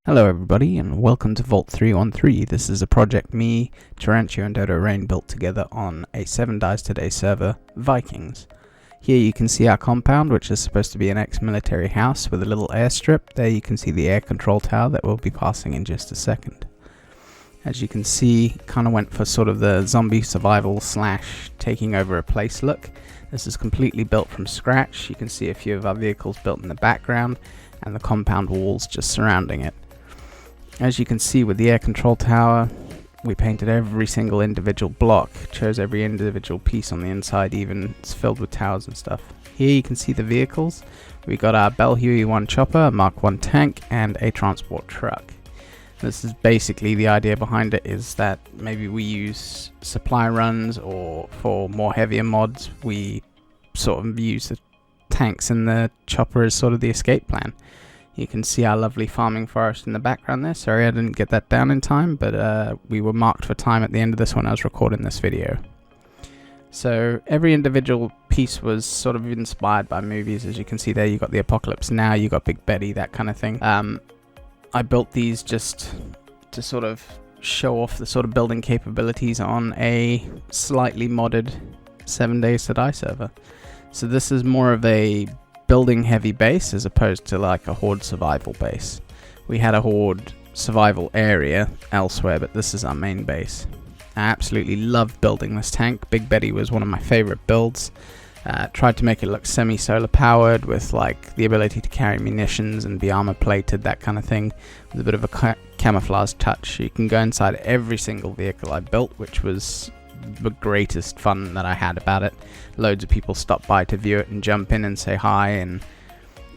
Hello everybody and welcome to Vault 313. This is a project me, Tarancio and Dodo Rain built together on a 7 Dies Today server, Vikings. Here you can see our compound, which is supposed to be an ex-military house with a little airstrip. There you can see the air control tower that we'll be passing in just a second. As you can see, kind of went for sort of the zombie survival slash taking over a place look. This is completely built from scratch. You can see a few of our vehicles built in the background and the compound walls just surrounding it. As you can see with the air control tower, we painted every single individual block, chose every individual piece on the inside, even it's filled with towers and stuff. Here you can see the vehicles. We got our Bell Huey 1 chopper, a Mark 1 tank, and a transport truck. This is basically the idea behind it, is that maybe we use supply runs, or for more heavier mods, we sort of use the tanks and the chopper as sort of the escape plan. You can see our lovely farming forest in the background there. Sorry I didn't get that down in time, but we were marked for time at the end of this when I was recording this video. So every individual piece was sort of inspired by movies. As you can see there, you got the Apocalypse Now, you got Big Betty, that kind of thing. I built these just to sort of show off the sort of building capabilities on a slightly modded 7 Days to Die server. So this is more of a building heavy base as opposed to like a horde survival base. We had a horde survival area elsewhere, but this is our main base. I absolutely loved building this tank. Big Betty was one of my favorite builds. Tried to make it look semi-solar powered with like the ability to carry munitions and be armor plated, that kind of thing, with a bit of a camouflage touch. You can go inside every single vehicle I built, which was the greatest fun that I had about it. Loads of people stopped by to view it and jump in and say hi, and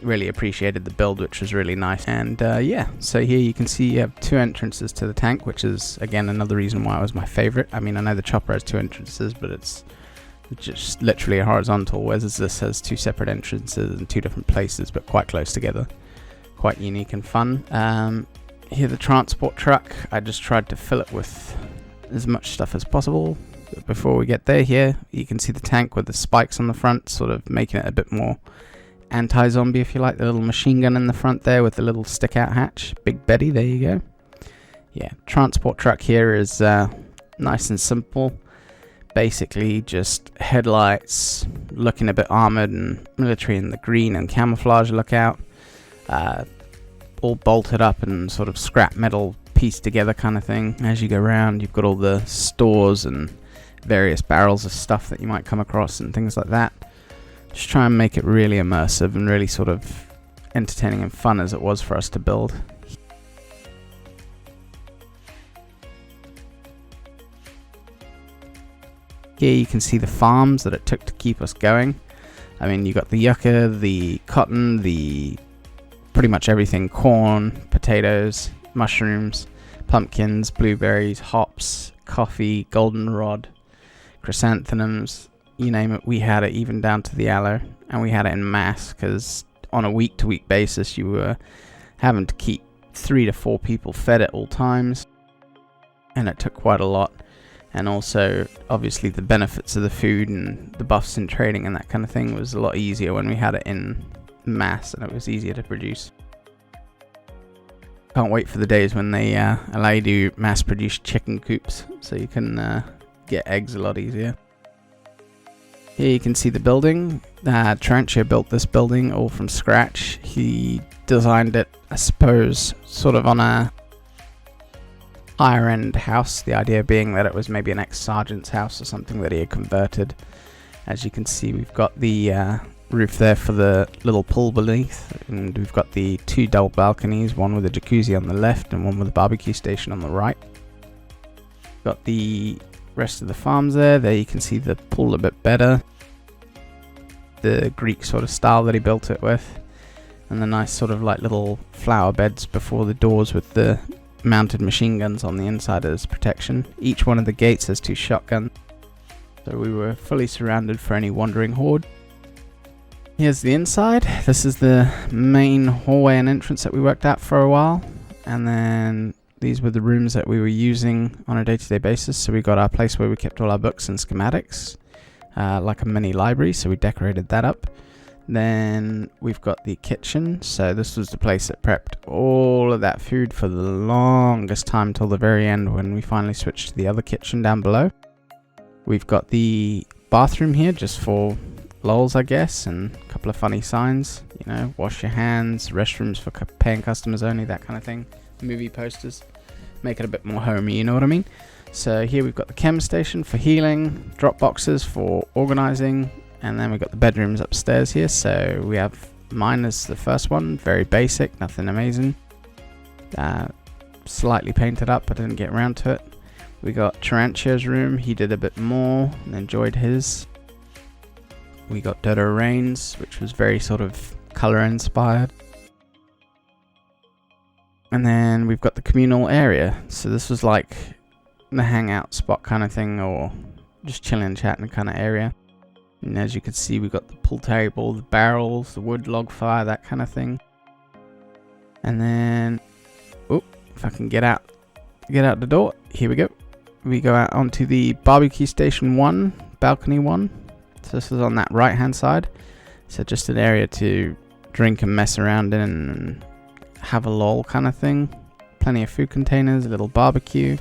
really appreciated the build, which was really nice. And yeah, so here you can see you have 2 entrances to the tank, which is again another reason why it was my favorite. I mean, I know the chopper has 2 entrances, but it's just literally a horizontal, whereas this has 2 separate entrances in 2 different places, but quite close together. Quite unique and fun. Here the transport truck, I just tried to fill it with as much stuff as possible. But before we get there, here you can see the tank with the spikes on the front, sort of making it a bit more anti-zombie, if you like. The little machine gun in the front there with the little stick out hatch. Big Betty, there you go. Yeah, transport truck here is nice and simple. Basically just headlights, looking a bit armored and military in the green and camouflage lookout, all bolted up and sort of scrap metal pieced together kind of thing. As you go around, you've got all the stores and various barrels of stuff that you might come across and things like that. Just try and make it really immersive and really sort of entertaining and fun as it was for us to build. Here you can see the farms that it took to keep us going. I mean, you got the yucca, the cotton, the pretty much everything: corn, potatoes, mushrooms, pumpkins, blueberries, hops, coffee, goldenrod, chrysanthemums, you name it, we had it, even down to the aloe. And we had it in mass, because on a week-to-week basis you were having to keep 3 to 4 people fed at all times, and it took quite a lot. And also, obviously, the benefits of the food and the buffs in trading and that kind of thing was a lot easier when we had it in mass, and it was easier to produce. Can't wait for the days when they allow you to mass-produce chicken coops, so you can get eggs a lot easier. Here you can see the building. Tarancio built this building all from scratch. He designed it, I suppose, sort of on a higher end house, the idea being that it was maybe an ex-sergeant's house or something that he had converted. As you can see, we've got the roof there for the little pool beneath, and we've got the 2 double balconies, one with a jacuzzi on the left and one with a barbecue station on the right. Got the rest of the farms there. There you can see the pool a bit better, the Greek sort of style that he built it with, and the nice sort of like little flower beds before the doors with the mounted machine guns on the inside as protection. Each one of the gates has 2 shotguns, so we were fully surrounded for any wandering horde. Here's the inside. This is the main hallway and entrance that we worked out for a while, and then these were the rooms that we were using on a day-to-day basis. So we got our place where we kept all our books and schematics, like a mini library, so we decorated that up. Then we've got the kitchen. So this was the place that prepped all of that food for the longest time till the very end when we finally switched to the other kitchen down below. We've got the bathroom here just for lols, I guess, and a couple of funny signs, you know, wash your hands, restrooms for paying customers only, that kind of thing. Movie posters, make it a bit more homey, you know what I mean? So here we've got the chem station for healing, drop boxes for organizing, and then we've got the bedrooms upstairs here. So we have mine as the first one, very basic, nothing amazing. Slightly painted up, but I didn't get around to it. We got Tarantio's room, he did a bit more and enjoyed his. We got Dodo Rain's, which was very sort of color inspired. And then we've got the communal area. So this was like the hangout spot kind of thing, or just chilling, chatting kind of area. And as you can see, we've got the pool table, the barrels, the wood log fire, that kind of thing. And then, if I can get out the door, here we go. We go out onto the barbecue station 1, balcony 1. So this is on that right hand side. So just an area to drink and mess around in and have a lol kind of thing. Plenty of food containers, a little barbecue.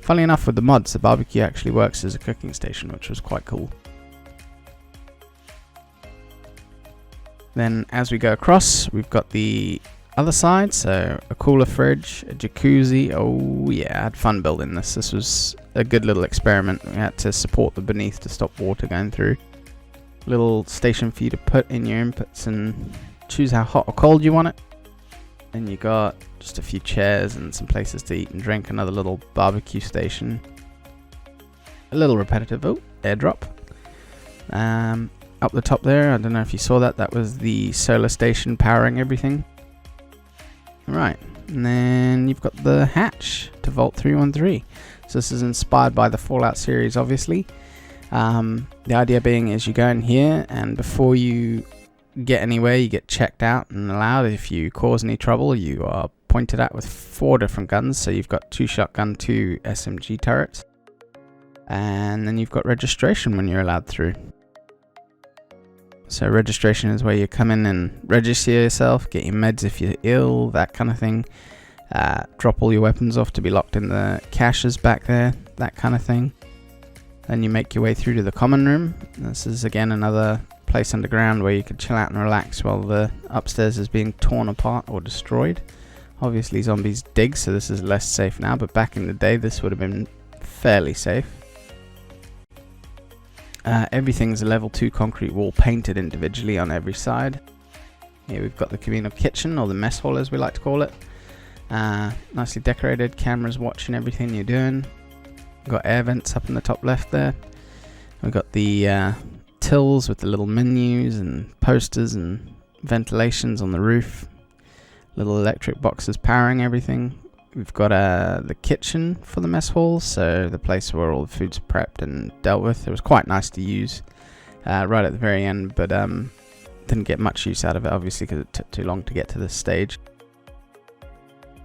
Funnily enough, with the mods, the barbecue actually works as a cooking station, which was quite cool. Then as we go across, we've got the other side, so a cooler fridge, a jacuzzi. Oh yeah, I had fun building this. This was a good little experiment. We had to support the beneath to stop water going through. Little station for you to put in your inputs and choose how hot or cold you want it. Then you got just a few chairs and some places to eat and drink. Another little barbecue station. A little repetitive. Oh, airdrop. Up the top there, I don't know if you saw that. That was the solar station powering everything. Right, and then you've got the hatch to Vault 313. So this is inspired by the Fallout series, obviously. The idea being is you go in here, and before you get anywhere, you get checked out and allowed. If you cause any trouble, you are pointed at with 4 different guns. So you've got 2 shotgun, 2 SMG turrets, and then you've got registration when you're allowed through. So registration is where you come in and register yourself, get your meds if you're ill, that kind of thing. Drop all your weapons off to be locked in the caches back there, that kind of thing. Then you make your way through to the common room. This is again another place underground where you can chill out and relax while the upstairs is being torn apart or destroyed. Obviously zombies dig, so this is less safe now, but back in the day this would have been fairly safe. Everything's a level 2 concrete wall painted individually on every side. Here we've got the communal kitchen, or the mess hall as we like to call it. Nicely decorated, cameras watching everything you're doing. We've got air vents up in the top left there. We've got the tills with the little menus and posters and ventilations on the roof. Little electric boxes powering everything. We've got the kitchen for the mess hall, so the place where all the food's prepped and dealt with. It was quite nice to use right at the very end, but didn't get much use out of it, obviously, because it took too long to get to this stage.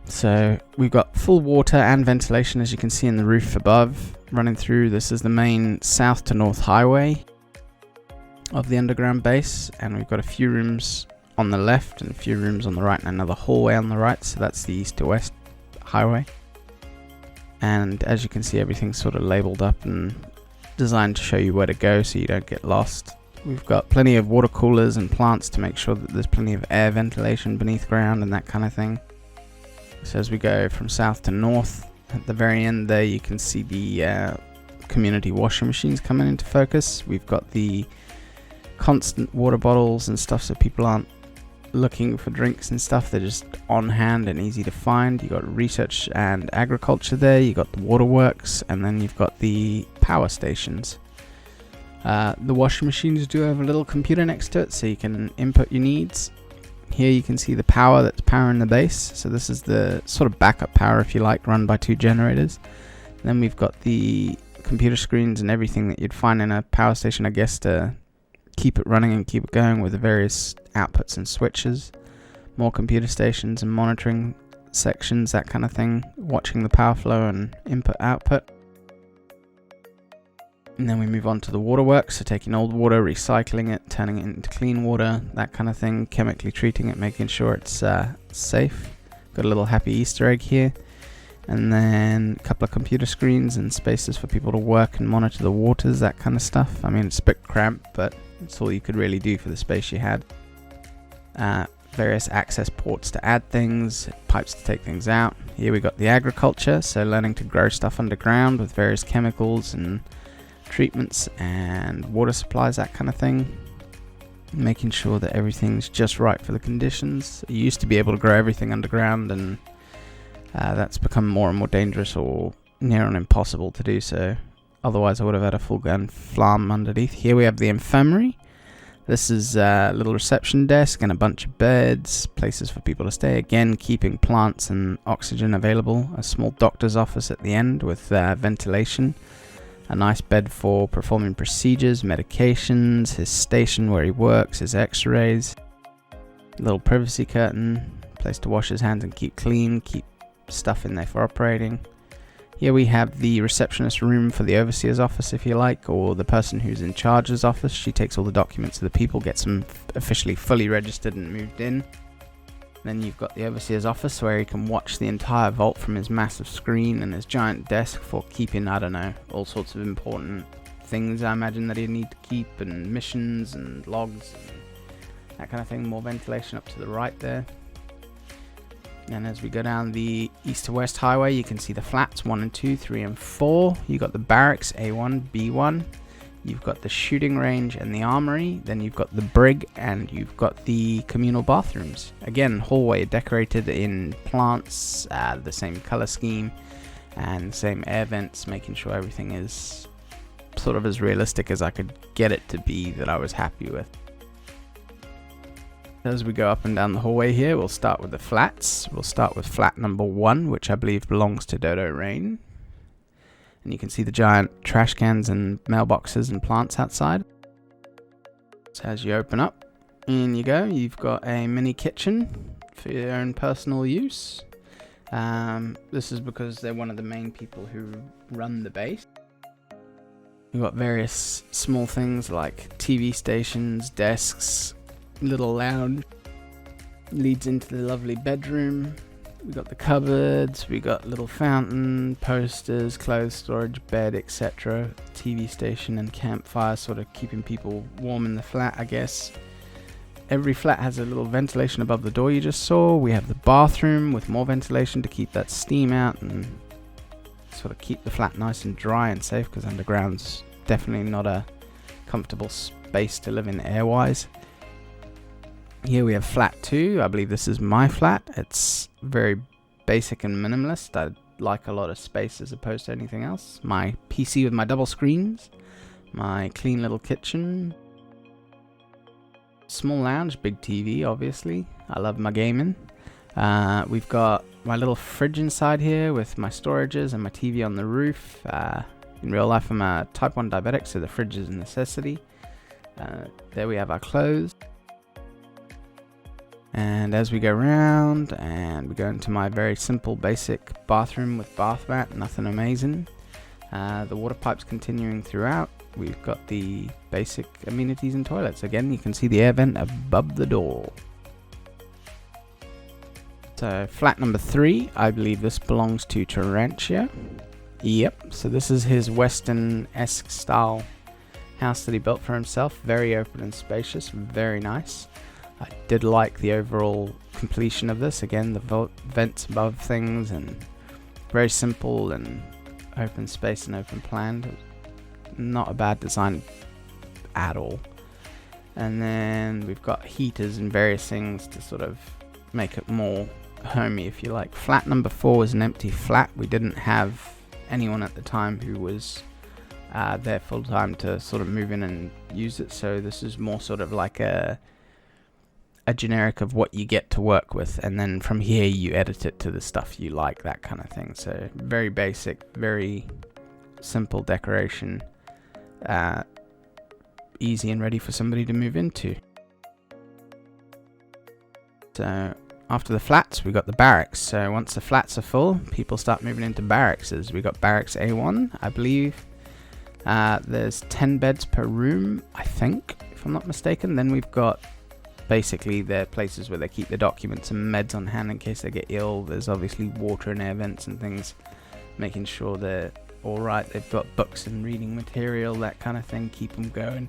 So we've got full water and ventilation, as you can see in the roof above, running through. This is the main south to north highway of the underground base, and we've got a few rooms on the left and a few rooms on the right, and another hallway on the right, so that's the east to west highway. And as you can see, everything's sort of labeled up and designed to show you where to go so you don't get lost. We've got plenty of water coolers and plants to make sure that there's plenty of air ventilation beneath ground and that kind of thing. So as we go from south to north, at the very end there you can see the community washing machines coming into focus. We've got the constant water bottles and stuff so people aren't looking for drinks and stuff, they're just on hand and easy to find. You got research and agriculture there, you got the waterworks, and then you've got the power stations. The washing machines do have a little computer next to it so you can input your needs. Here you can see the power that's powering the base, so this is the sort of backup power, if you like, run by 2 generators. And then we've got the computer screens and everything that you'd find in a power station, I guess, to keep it running and keep it going with the various outputs and switches. More computer stations and monitoring sections, that kind of thing, watching the power flow and input output. And then we move on to the waterworks, so taking old water, recycling it, turning it into clean water, that kind of thing, chemically treating it, making sure it's safe. Got a little happy Easter egg here. And then a couple of computer screens and spaces for people to work and monitor the waters, that kind of stuff. I mean, it's a bit cramped, but it's all you could really do for the space you had. Various access ports to add things, pipes to take things out. Here we got the agriculture, so learning to grow stuff underground with various chemicals and treatments and water supplies, that kind of thing. Making sure that everything's just right for the conditions. You used to be able to grow everything underground, and that's become more and more dangerous or near on impossible to do so. Otherwise I would have had a full-gun farm underneath. Here we have the infirmary. This is a little reception desk and a bunch of beds, places for people to stay. Again, keeping plants and oxygen available. A small doctor's office at the end with ventilation. A nice bed for performing procedures, medications, his station where he works, his x-rays. Little privacy curtain, place to wash his hands and keep clean, keep stuff in there for operating. Here we have the receptionist room for the overseer's office, if you like, or the person who's in charge's office. She takes all the documents of the people, gets them officially fully registered and moved in. Then you've got the overseer's office where he can watch the entire vault from his massive screen and his giant desk for keeping, I don't know, all sorts of important things I imagine that he'd need to keep, and missions and logs and that kind of thing. More ventilation up to the right there. And as we go down the east to west highway, you can see the flats 1 and 2, 3 and 4. You've got the barracks A1, B1. You've got the shooting range and the armory. Then you've got the brig, and you've got the communal bathrooms. Again, hallway decorated in plants, the same color scheme and same air vents, making sure everything is sort of as realistic as I could get it to be, that I was happy with. As we go up and down the hallway here, we'll start with the flats. We'll start with flat number 1, which I believe belongs to Dodo Rain. And you can see the giant trash cans and mailboxes and plants outside. So as you open up, in you go. You've got a mini kitchen for your own personal use. This is because they're one of the main people who run the base. You've got various small things like TV stations, desks, little lounge. Leads into the lovely bedroom. We got the cupboards, we got little fountain, posters, clothes storage, bed, etc. TV station and campfire, sort of keeping people warm in the flat, I guess. Every flat has a little ventilation above the door you just saw. We have the bathroom with more ventilation to keep that steam out and sort of keep the flat nice and dry and safe, because underground's definitely not a comfortable space to live in air-wise. Here we have flat 2. I believe this is my flat. It's very basic and minimalist. I like a lot of space as opposed to anything else. My PC with my double screens. My clean little kitchen. Small lounge, big TV obviously. I love my gaming. We've got my little fridge inside here with my storages and my TV on the roof. In real life I'm a type 1 diabetic, so the fridge is a necessity. There we have our clothes. And as we go around, and we go into my very simple basic bathroom with bath mat, nothing amazing. The water pipes continuing throughout. We've got the basic amenities and toilets. Again, you can see the air vent above the door. So flat number 3, I believe this belongs to Tarantia. Yep, so this is his Western-esque style house that he built for himself. Very open and spacious, very nice. I did like the overall completion of this. Again, the vents above things, and very simple and open space and open planned. Not a bad design at all. And then we've got heaters and various things to sort of make it more homey, if you like. Flat number 4 was an empty flat. We didn't have anyone at the time who was there full time to sort of move in and use it, so this is more sort of like a generic of what you get to work with, and then from here you edit it to the stuff you like, that kind of thing. So very basic, very simple decoration, easy and ready for somebody to move into. So after the flats we got the barracks. So once the flats are full, people start moving into barracks. We got barracks A1, I believe There's 10 beds per room, I think, if I'm not mistaken. Then we've got basically their places where they keep the documents and meds on hand in case they get ill. There's obviously water and air vents and things, making sure they're alright. They've got books and reading material, that kind of thing, keep them going.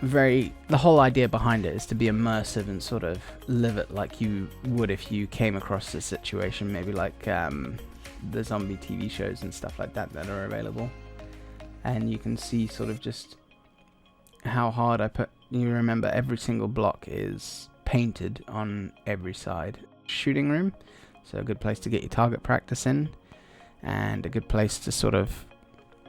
The whole idea behind it is to be immersive and sort of live it like you would if you came across this situation, maybe like the zombie TV shows and stuff like that are available. And you can see sort of just how hard I put. You remember every single block is painted on every side. Shooting room, so a good place to get your target practice in, and a good place to sort of,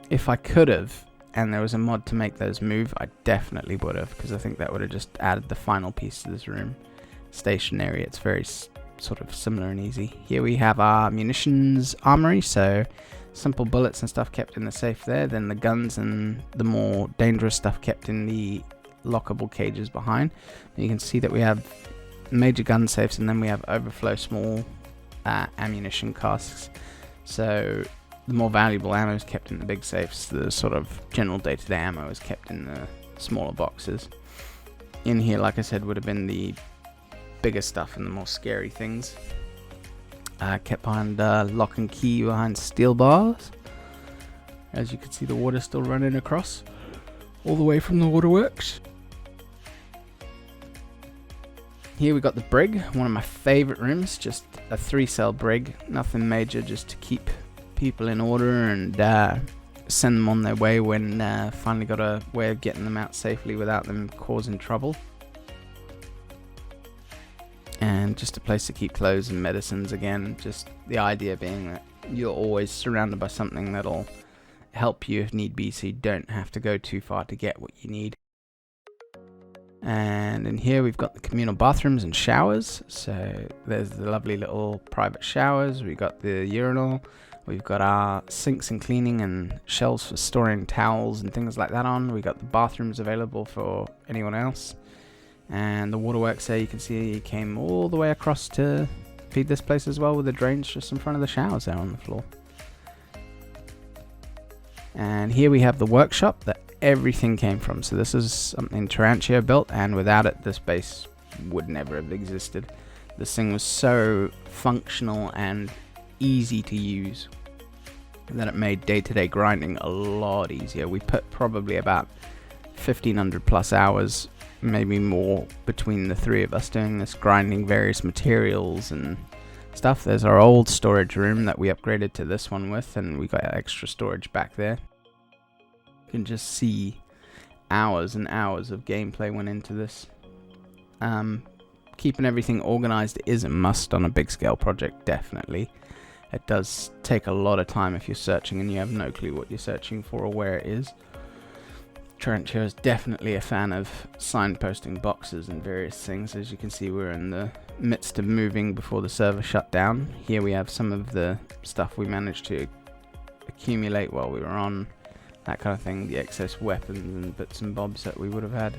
if I could have and there was a mod to make those move, I definitely would have, because I think that would have just added the final piece to this room. Stationary, it's very sort of similar and easy. Here we have our munitions armory, so simple bullets and stuff kept in the safe there, then the guns and the more dangerous stuff kept in the lockable cages behind. And you can see that we have major gun safes, and then we have overflow small ammunition casks. So the more valuable ammo is kept in the big safes, the sort of general day-to-day ammo is kept in the smaller boxes. In here, like I said, would have been the bigger stuff and the more scary things. Kept behind lock and key behind steel bars. As you can see, the water still running across all the way from the waterworks. Here we got the brig, one of my favorite rooms, just a 3-cell brig, nothing major, just to keep people in order and send them on their way when finally got a way of getting them out safely without them causing trouble. And just a place to keep clothes and medicines again, just the idea being that you're always surrounded by something that'll help you if need be, so you don't have to go too far to get what you need. And in here we've got the communal bathrooms and showers, so there's the lovely little private showers, we've got the urinal, we've got our sinks and cleaning and shelves for storing towels and things like that on, we've got the bathrooms available for anyone else. And the waterworks there, you can see came all the way across to feed this place as well, with the drains just in front of the showers there on the floor. And here we have the workshop that everything came from. So this is something Tarantia built, and without it this base would never have existed. This thing was so functional and easy to use that it made day-to-day grinding a lot easier. We put probably about 1500 plus hours, maybe more, between the three of us doing this, grinding various materials and stuff. There's our old storage room that we upgraded to this one with, and we got extra storage back there. You can just see hours and hours of gameplay went into this. Keeping everything organized is a must on a big scale project, definitely. It does take a lot of time if you're searching and you have no clue what you're searching for or where it is. Tarantia is definitely a fan of signposting boxes and various things. As you can see, we're in the midst of moving before the server shut down. Here we have some of the stuff we managed to accumulate while we were on, that kind of thing, the excess weapons and bits and bobs that we would have had.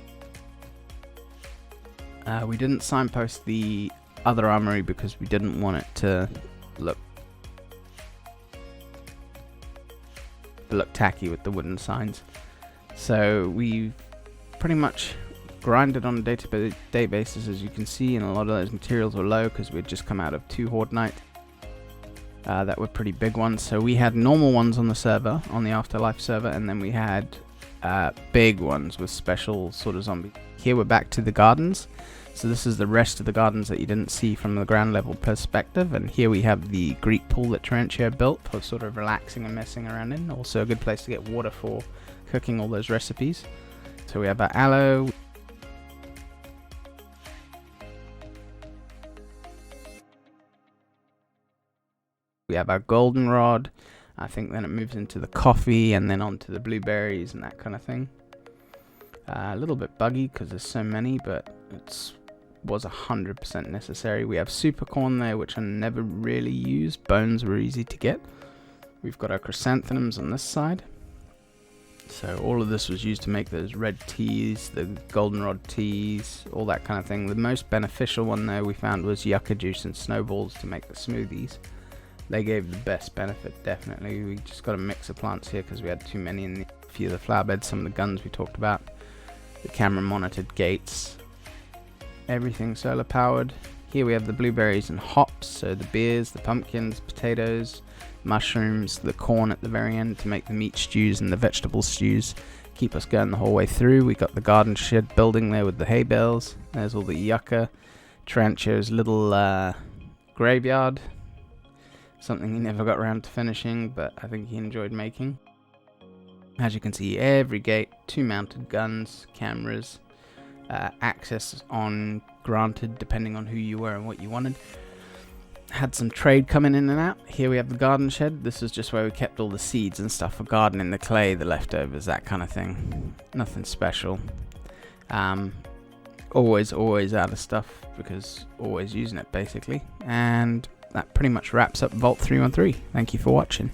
We didn't signpost the other armory because we didn't want it to look tacky with the wooden signs. So we pretty much grinded on a day-to-day basis, as you can see, and a lot of those materials were low because we'd just come out of 2 Horde Night that were pretty big ones. So we had normal ones on the server, on the Afterlife server, and then we had big ones with special sort of zombies. Here we're back to the gardens. So this is the rest of the gardens that you didn't see from the ground level perspective, and here we have the Greek pool that Tarantia built for sort of relaxing and messing around in. Also a good place to get water for cooking all those recipes. So we have our aloe. We have our goldenrod. I think then it moves into the coffee and then onto the blueberries and that kind of thing. A little bit buggy because there's so many, but it was 100% necessary. We have super corn there, which I never really used. Bones were easy to get. We've got our chrysanthemums on this side. So all of this was used to make those red teas, the goldenrod teas, all that kind of thing. The most beneficial one though we found was yucca juice and snowballs to make the smoothies. They gave the best benefit, definitely. We just got a mix of plants here because we had too many in a few of the flower beds. Some of the guns we talked about, the camera monitored gates, everything solar powered. Here we have the blueberries and hops, so the beers, the pumpkins, potatoes, mushrooms, the corn at the very end to make the meat stews and the vegetable stews. Keep us going the whole way through. We got the garden shed building there with the hay bales. There's all the yucca. Tarancho's little graveyard. Something he never got around to finishing, but I think he enjoyed making. As you can see, every gate, 2 mounted guns, cameras, access on granted depending on who you were and what you wanted. Had some trade coming in and out. Here we have the garden shed. This is just where we kept all the seeds and stuff for gardening, the clay, the leftovers, that kind of thing. Nothing special. Always out of stuff because always using it basically. And that pretty much wraps up Vault 313. Thank you for watching.